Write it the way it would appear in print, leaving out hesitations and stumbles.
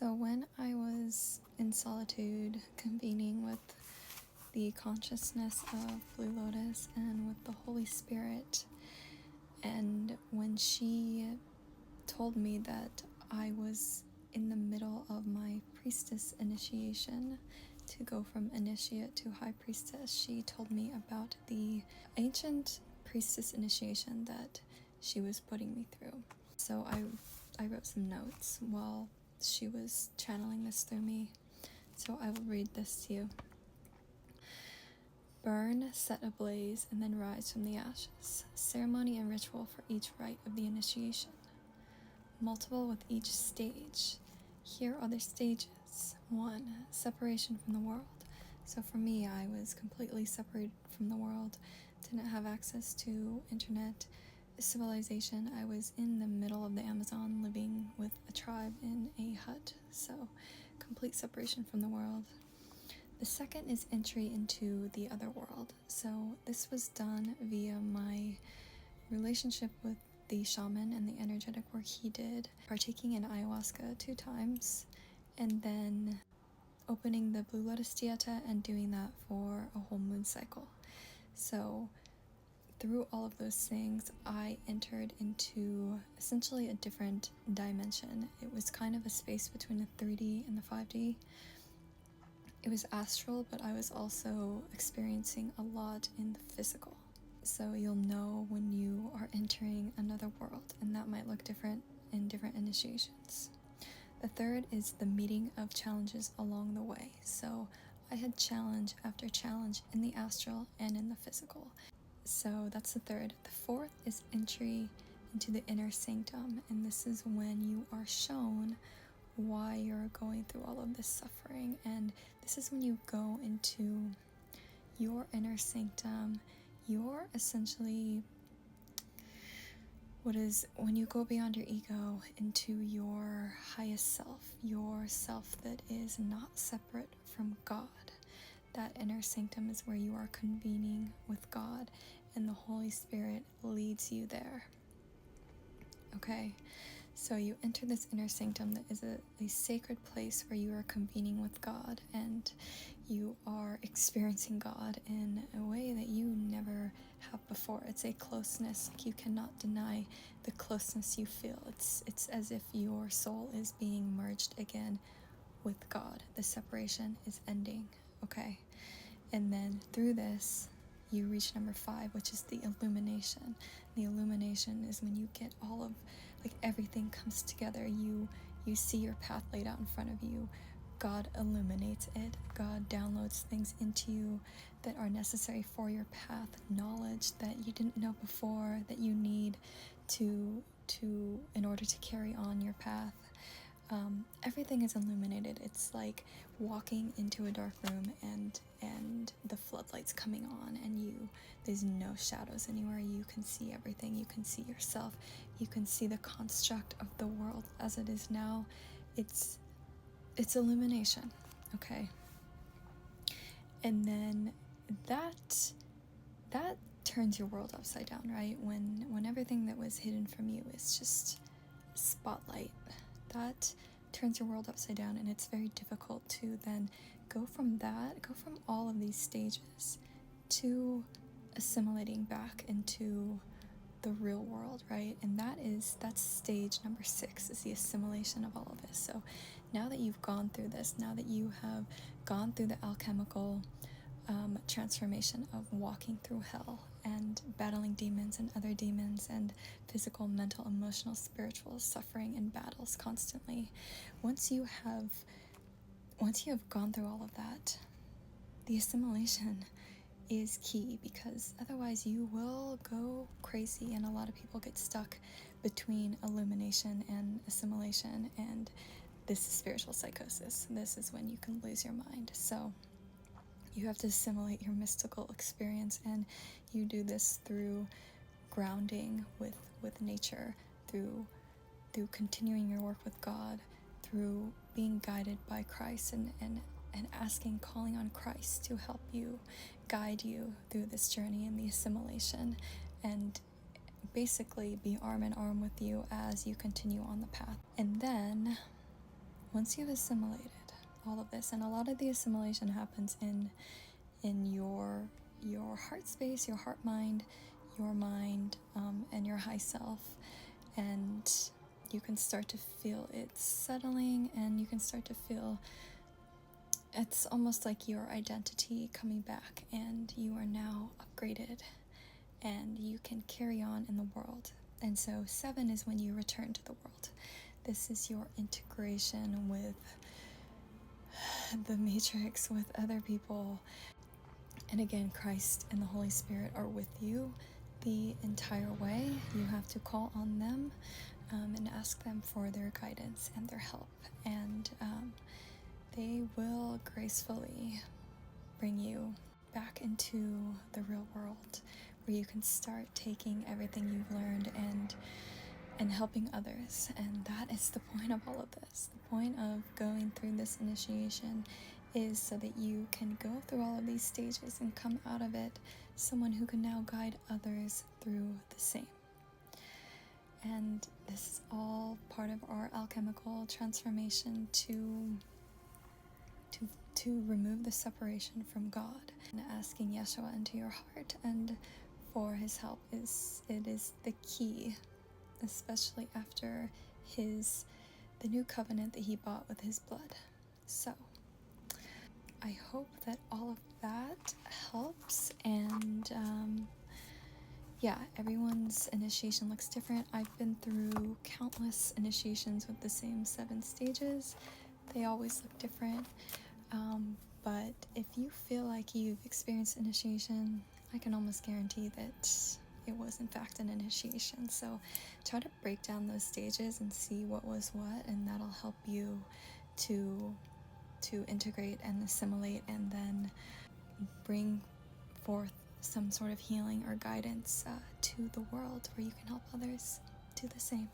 So when I was in solitude, convening with the consciousness of Blue Lotus and with the Holy Spirit, and when she told me that I was in the middle of my priestess initiation to go from initiate to high priestess, she told me about the ancient priestess initiation that she was putting me through. So I wrote some notes while she was channeling this through me. So I will read this to you. Burn, set ablaze, and then rise from the ashes. Ceremony and ritual for each rite of the initiation. Multiple with each stage. Here are the stages. 1. Separation from the world. So for me, I was completely separated from the world. Didn't have access to internet, civilization. I was in the middle of the Amazon living with a tribe in a hut. So complete separation from the world. The second is entry into the other world. So this was done via my relationship with the shaman and the energetic work he did, partaking in ayahuasca 2 times, and then opening the Blue Lotus Dieta and doing that for a whole moon cycle. So through all of those things, I entered into essentially a different dimension. It was kind of a space between the 3D and the 5D. It was astral, but I was also experiencing a lot in the physical. So you'll know when you are entering another world, and that might look different in different initiations. The third is the meeting of challenges along the way. So I had challenge after challenge in the astral and in the physical. So that's the third. The fourth is entry into the inner sanctum, and this is when you are shown why you're going through all of this suffering, and this is when you go into your inner sanctum. You're essentially when you go beyond your ego into your highest self, your self that is not separate from God. That inner sanctum is where you are convening with God, and the Holy Spirit leads you there. Okay, so you enter this inner sanctum that is a sacred place where you are convening with God, and you are experiencing God in a way that you never have before. It's a closeness, like you cannot deny the closeness you feel. It's as if your soul is being merged again with God. The separation is ending, okay? And then through this, you reach number 5, which is the illumination. The illumination is when you get all of, like, everything comes together. You see your path laid out in front of you. God illuminates it. God downloads things into you that are necessary for your path, knowledge that you didn't know before, that you need to in order to carry on your path. Everything is illuminated. It's like walking into a dark room and the floodlights coming on, and there's no shadows anywhere. You can see everything. You can see yourself. You can see the construct of the world as it is now. It's illumination, okay? And then that turns your world upside down, right? When everything that was hidden from you is just spotlight, that turns your world upside down, and it's very difficult to then go from all of these stages to assimilating back into the real world, right? And that's stage number 6, is the assimilation of all of this. So now that you've gone through this, now that you have gone through the alchemical transformation of walking through hell and battling demons and other demons and physical, mental, emotional, spiritual suffering and battles constantly, once you have gone through all of that, the assimilation is key, because otherwise you will go crazy, and a lot of people get stuck between illumination and assimilation, and this is spiritual psychosis. This is when you can lose your mind. So you have to assimilate your mystical experience, and you do this through grounding with nature, through continuing your work with God, through being guided by Christ, and calling on Christ to help you, guide you through this journey and the assimilation, and basically be arm in arm with you as you continue on the path. And then once you've assimilated all of this, and a lot of the assimilation happens in your heart space, your heart mind, your mind, and your high self, and you can start to feel it settling, and you can start to feel it's almost like your identity coming back, and you are now upgraded, and you can carry on in the world. And so 7 is when you return to the world. This is your integration with the matrix, with other people. And again, Christ and the Holy Spirit are with you the entire way. You have to call on them and ask them for their guidance and their help. And they will gracefully bring you back into the real world, where you can start taking everything you've learned and helping others. And that is the point of all of this. The point of going through this initiation is so that you can go through all of these stages and come out of it someone who can now guide others through the same. And this is all part of our alchemical transformation to remove the separation from God, and asking Yeshua into your heart and for his help is the key, especially after the new covenant that he bought with his blood. So I hope that all of that helps, and everyone's initiation looks different. I've been through countless initiations with the same 7 stages. They always look different. But if you feel like you've experienced initiation, I can almost guarantee that it was in fact an initiation. So try to break down those stages and see what was what, and that'll help you to integrate and assimilate, and then bring forth some sort of healing or guidance to the world, where you can help others do the same.